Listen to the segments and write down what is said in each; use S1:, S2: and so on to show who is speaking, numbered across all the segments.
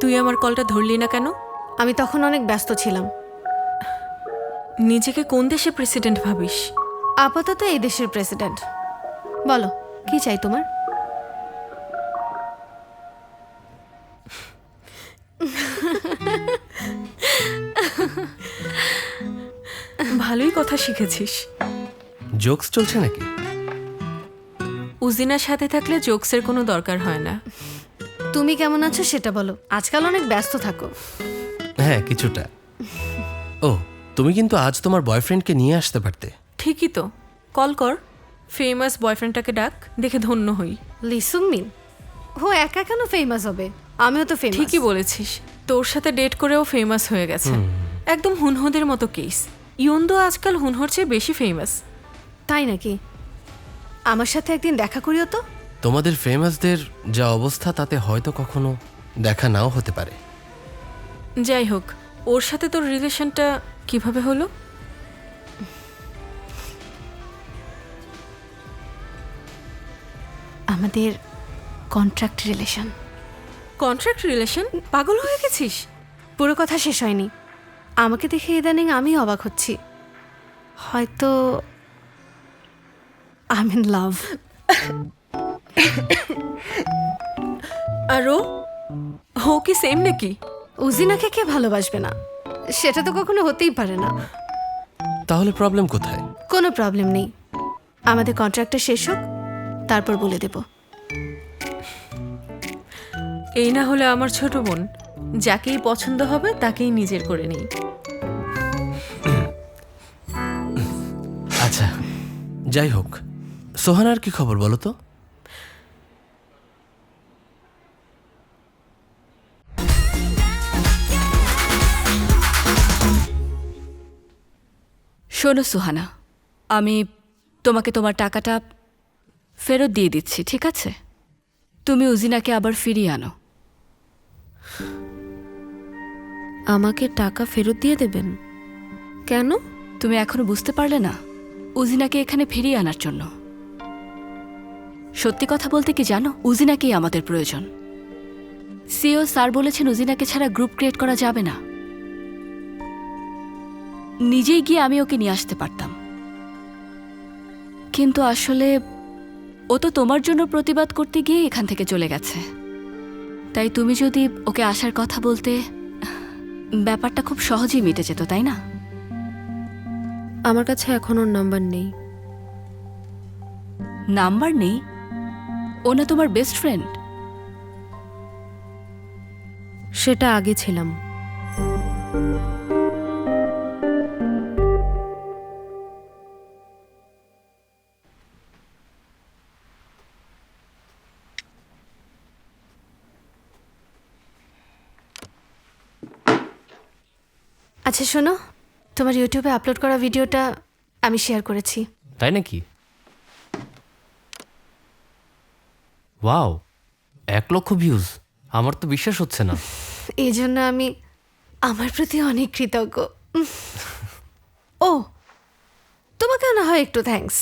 S1: তুই আমার কলটা ধরলি না কেন?
S2: আমি তখন অনেক ব্যস্ত ছিলাম।
S1: নিজেকে কোন দেশে প্রেসিডেন্ট ভাবিস?
S2: আপাতত এই দেশের প্রেসিডেন্ট। বলো, কি চাই তোমার?
S1: ভালোই কথা শিখেছিস।
S3: জোকস চলছে নাকি?
S1: উজিনার সাথে থাকলে জোকসের কোনো দরকার হয় না।
S2: তুমি কেমন আছো সেটা বলো। আজকাল অনেক ব্যস্ত থাকো।
S3: হ্যাঁ, কিছুটা। ও, তুমি কিন্তু আজ তোমার বয়ফ্রেন্ডকে নিয়ে আসতে পারতে।
S1: ঠিকই তো, কল কর। ফেমাস বয়ফ্রেন্ডটাকে ডাক, দেখে ধন্য হই।
S2: লিসুমিন ও একা কেন ফেমাস হবে? আমিও তো ফেমাস।
S1: ঠিকই বলেছিস, তোর সাথে ডেট করেও ফেমাস হয়ে গেছে। একদম হুনহোদের মতো কেস। ইয়ন্দো আজকাল হুনহোর চেয়ে বেশি ফেমাস।
S2: তাই নাকি? আমার সাথে একদিন দেখা করিও তো।
S3: তোমাদের ফেমাসদের যা অবস্থা তাতে হয়তো কখনো দেখা নাও হতে পারে।
S1: যাই হোক, ওর সাথে তোর রিলেশনটা কিভাবে হলো?
S2: আমাদের কন্ট্রাক্ট রিলেশন।
S1: Contract relation? পাগল হয়ে গেছিস?
S2: পুরো কথা শেষ হয়নি। আমাকে দেখে ইদানিং আমি অবাক হচ্ছি। হয়তো আই এম ইন লাভ।
S1: আর ও কি সেম নাকি?
S2: উজিনাকে কে ভালোবাসবে না? সেটা তো কখনো হতেই পারে না।
S3: তাহলে প্রবলেম কোথায়?
S2: কোনো প্রবলেম নেই। আমাদের কন্ট্রাক্টটা শেষ হোক, তারপর বলে দেব।
S1: এই না হলে আমার ছোট বোন, যাকেই পছন্দ হবে তাকেই নিজের করে নেই।
S3: আচ্ছা, যাই হোক, সোহানার কি খবর বলো তো?
S4: শোনো সুহানা, আমি তোমাকে তোমার টাকাটা ফেরত দিয়ে দিচ্ছি, ঠিক আছে? তুমি উজিনাকে আবার ফিরিয়ে আনো।
S2: আমাকে টাকা ফেরত দিয়ে দেবেন? কেন?
S4: তুমি এখনো বুঝতে পারলে না? উজিনাকে এখানে ফিরিয়ে আনার জন্য। সত্যি কথা বলতে কি জানো, উজিনাকেই আমাদের প্রয়োজন। সিও স্যার বলেছেন উজিনাকে ছাড়া গ্রুপ ক্রিয়েট করা যাবে না। নিজেই গিয়ে আমি ওকে নিয়ে আসতে পারতাম, কিন্তু আসলে ও তো তোমার জন্য প্রতিবাদ করতে গিয়ে এখান থেকে চলে গেছে। তাই তুমি যদি ওকে আসার কথা বলতে, ব্যাপারটা খুব সহজেই মিটে যেত, তাই না?
S2: আমার কাছে এখন ওর নাম্বার নেই।
S4: নাম্বার নেই? ও না তোমার বেস্ট ফ্রেন্ড?
S2: সেটা আগে ছিলাম। আচ্ছা শোনো, তোমার ইউটিউবে আপলোড করা ভিডিওটা আমি শেয়ার করেছি।
S3: তাই নাকি? Wow, 1,00,000 views! আমার তো বিশ্বাস হচ্ছে না।
S2: এই জন্য আমি আমার প্রতি অনেক কৃতজ্ঞ। ও, তোমাকে না হয় একটু থ্যাঙ্কস।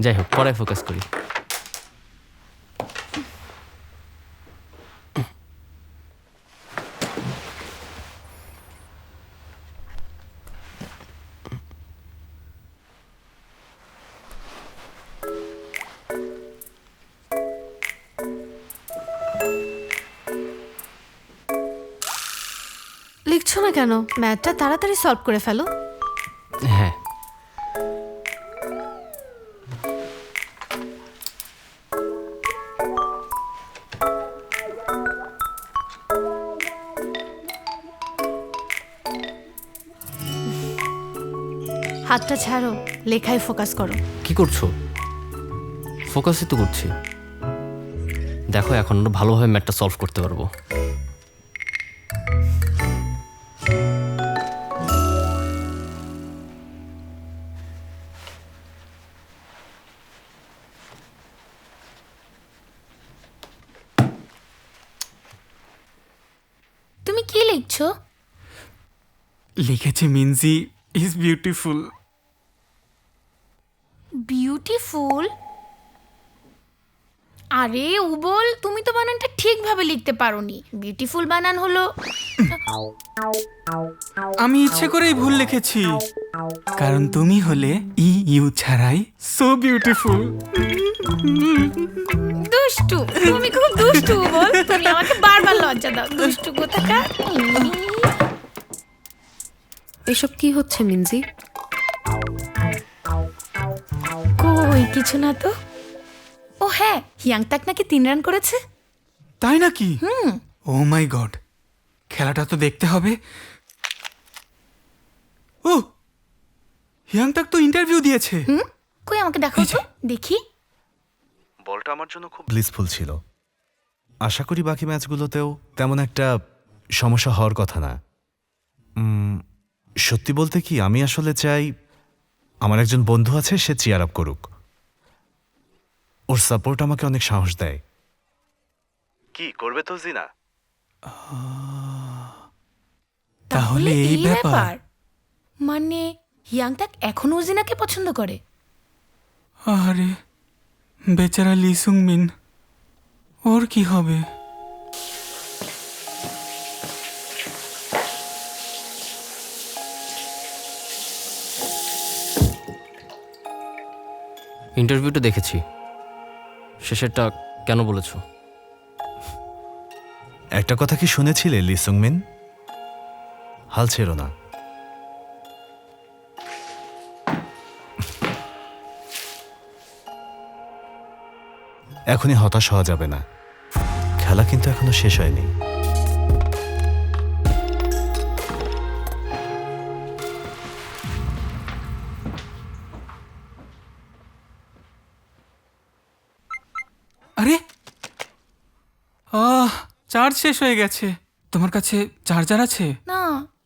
S3: যাই হোক, পরে ফোকাস করি।
S2: লিখছো না কেন? ম্যাথটা তাড়াতাড়ি সলভ করে ফেলো।
S3: হ্যাঁ,
S2: হাতটা ছাড়ো, লেখায় ফোকাস করো।
S3: কি করছো? ফোকাসই তো করছি। দেখো, এখন ভালোভাবে ম্যাথটা সলভ করতে পারবো।
S5: তুমি কি লিখছো?
S6: লিখেছে মিনজি ইজ বিউটিফুল।
S5: বিউটিফুল? আরে উবল, তুমি তো বানানটা ঠিকভাবে লিখতে পারোনি। বিউটিফুল বানান হলো
S6: আমি ইচ্ছে করেই ভুল লিখেছি, কারণ তুমি হলে ইউ ছাড়াই সো বিউটিফুল।
S5: দুষ্টু। তুমি খুব দুষ্টু উবল, তুমি আমাকে বারবার লজ্জা দাও। দুষ্টু কোথাকার।
S2: এসব কি হচ্ছে মিনজি?
S5: কই কিছু না তো। ও হ্যাঁ, হিয়াংতাক নাকি 3 রান করেছে।
S6: তাই নাকি? ও মাই গড, খেলাটা তো দেখতে হবে। ও, হিয়াংতাক তো ইন্টারভিউ দিয়েছে।
S5: কই আমাকে দেখাও তো দেখি।
S7: বলটা আমার জন্য খুব ব্লিসফুল ছিল। আশা করি বাকি ম্যাচগুলোতেও তেমন একটা সমস্যা হওয়ার কথা না। সত্যি বলতে কি, আমি আসলে চাই আমার একজন বন্ধু আছে, সে চিয়ার আপ করুক। ওর সাপোর্ট আমাকে অনেক সাহস দেয়। কি করবে তো জিনা?
S6: তাহলে এই ব্যাপার।
S5: মানে হিয়াংতাক এখনো উজিনাকে পছন্দ করে?
S6: আরে বেচারা লি সুং মিন, ওর কি হবে?
S3: ইন্টারভিউটা দেখেছি, শেষেরটা কেন বলেছো?
S7: একটা কথা কি শুনেছিলে লি সুং মিন? হাল ছেড়ো না। এখনই হতাশ হওয়া যাবে না, খেলা কিন্তু এখনো শেষ হয়নি।
S6: আরে চার্জ শেষ হয়ে গেছে। তোমার কাছে চার্জার আছে?
S5: না,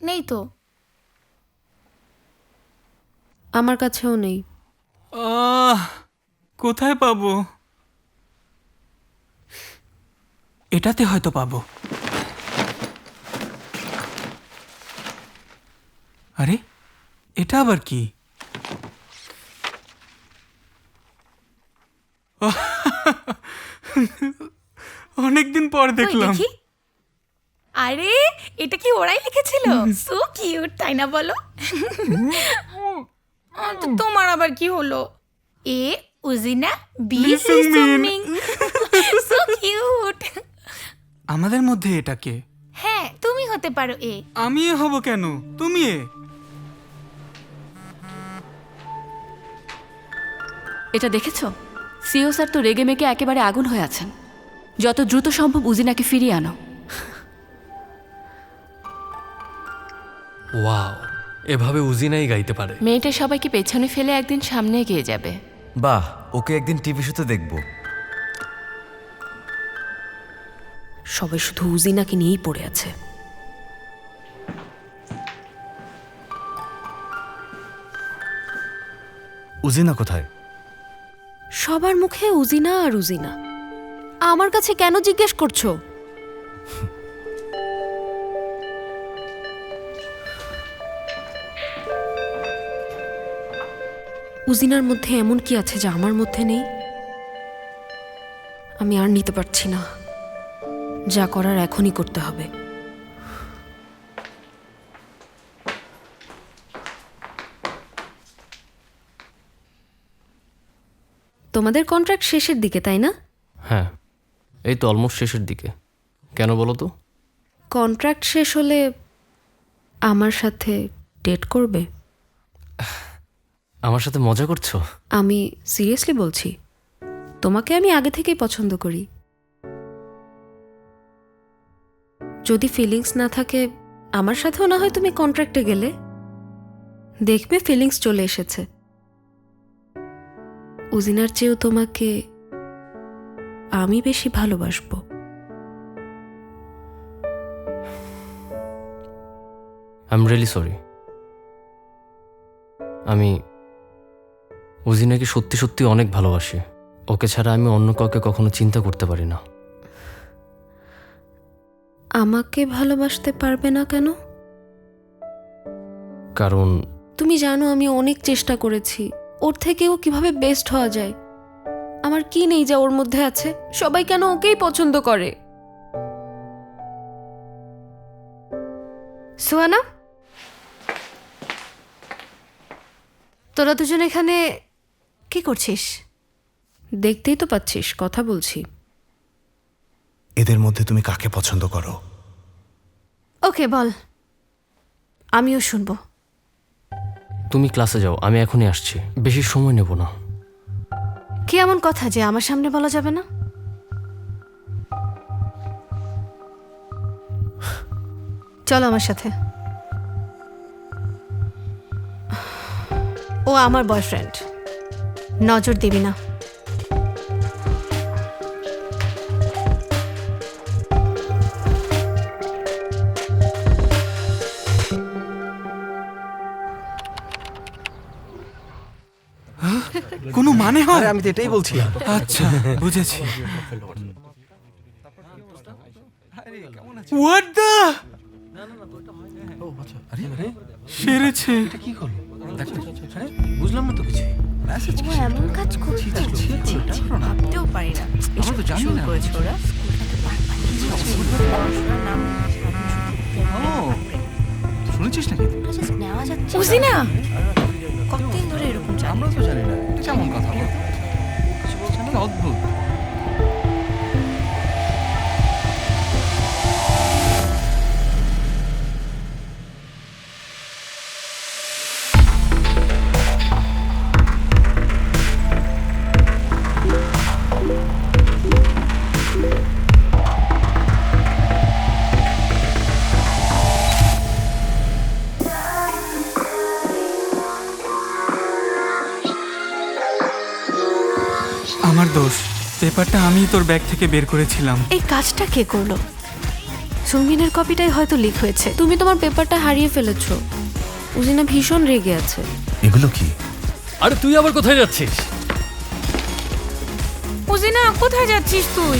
S5: নেই তো।
S2: আমার কাছেও নেই।
S6: কোথায় পাবো? এটাতে হয়তো পাবো। আরে এটা আবার কি? অনেকদিন পর
S5: কই
S6: দেখলাম।
S5: দেখি। আরে এটা কি ওরাই লিখেছিল? সো কিউট, তাই না বলো? তো তোমার আবার কি হলো? এ উজিনা, বি
S6: লি সুং মিন।
S5: সুমিং। So cute.
S6: আমাদের মধ্যে এটাকে
S5: হ্যাঁ, তুমি হতে পারো এ।
S6: আমি এ হব কেন? তুমি এ।
S4: এটা দেখেছো? সিও স্যার তো রেগে মেগে একেবারে আগুন হয়ে আছেন। যত দ্রুত সম্ভব উজিনাকে ফিরিয়ে আনো।
S8: ওয়াও, এভাবে উজিনাই গাইতে পারে।
S1: মেয়েটা সবাইকে পেছনে ফেলে একদিন সামনে এগিয়ে যাবে।
S9: বাহ, ওকে একদিন টিভি শোতে দেখব।
S2: সবাই শুধু উজিনাকে নিয়েই পড়ে আছে।
S7: উজিনা কোথায়?
S2: সবার মুখে উজিনা আর উজিনা, আমার কাছে কেন জিজ্ঞেস করছো? উজিনার মধ্যে এমন কি আছে যা আমার মধ্যে নেই? আমি আর নিতে পারছি না, যা করার এখনই করতে হবে। তোমাদের কন্ট্রাক্ট শেষের দিকে, তাই না?
S3: হ্যাঁ, এই তো অলমোস্ট শেষের দিকে। কেন বলো তো?
S2: কন্ট্রাক্ট শেষ হলে আমার সাথে ডেট করবে?
S3: আমার সাথে মজা করছো?
S2: আমি সিরিয়াসলি বলছি, তোমাকে আমি আগে থেকেই পছন্দ করি। যদি ফিলিংস না থাকে, আমার সাথেও না হয় তুমি কন্ট্রাক্টে গেলে দেখবে ফিলিংস চলে এসেছে। উজিনার চেয়েও তোমাকে আমি বেশি ভালোবাসবো।
S3: I am really sorry. আমি উজিনাকে সত্যি সত্যি অনেক ভালোবাসি। ওকে ছাড়া আমি অন্য কাউকে কখনো চিন্তা করতে পারি না।
S2: আমাকে ভালোবাসতে পারবে না কেন?
S3: কারণ
S2: তুমি জানো আমি অনেক চেষ্টা করেছি, ওর থেকেও কিভাবে বেস্ট হওয়া যায়। আমার কি নেই যা ওর মধ্যে আছে? সবাই কেন ওকেই পছন্দ করে? সুহানা, তোরা দুজন এখানে কি করছিস? দেখতেই তো পাচ্ছিস কথা বলছি।
S7: এদের মধ্যে তুমি কাকে পছন্দ করো?
S2: ওকে বল, আমিও শুনবো।
S3: তুমি ক্লাসে যাও, আমি এখনই আসছি, বেশি সময় নেব না।
S2: কি এমন কথা যে আমার সামনে বলা যাবে না? চলো আমার সাথে। ও আমার বয়ফ্রেন্ড, নজর দিবি না।
S6: কোনো মানে হয়?
S8: আমি তো এটাই বলছি।
S6: আচ্ছা, বুঝেছি। হোয়াট দ্য, সেরেছে।
S8: বুঝলাম না তো কিছু।
S2: ও এমন কাজ করছে, ভাবতেও পারি না।
S8: আমরা তো জানি না। শুনেছিস নাকি?
S2: নেওয়া যাচ্ছে
S5: বুঝি না।
S2: কতদিন ধরে এরকম চাল?
S8: আমরা তো জানি না। এটা কেমন কথা বল? কি অদ্ভুত।
S6: আমার দোষ, পেপারটা আমি তোর ব্যাগ থেকে বের করেছিলাম।
S2: এই কাজটা কে করলো? সুমিনের কপিটাই হয়তো লিক হয়েছে। তুমি তোমার পেপারটা হারিয়ে ফেলেছো। উজিনা ভীষণ রেগে আছে।
S7: এগুলো কি?
S8: আরে তুই আবার কোথায় যাচ্ছিস?
S5: বুঝি না, কোথায় যাচ্ছিস তুই?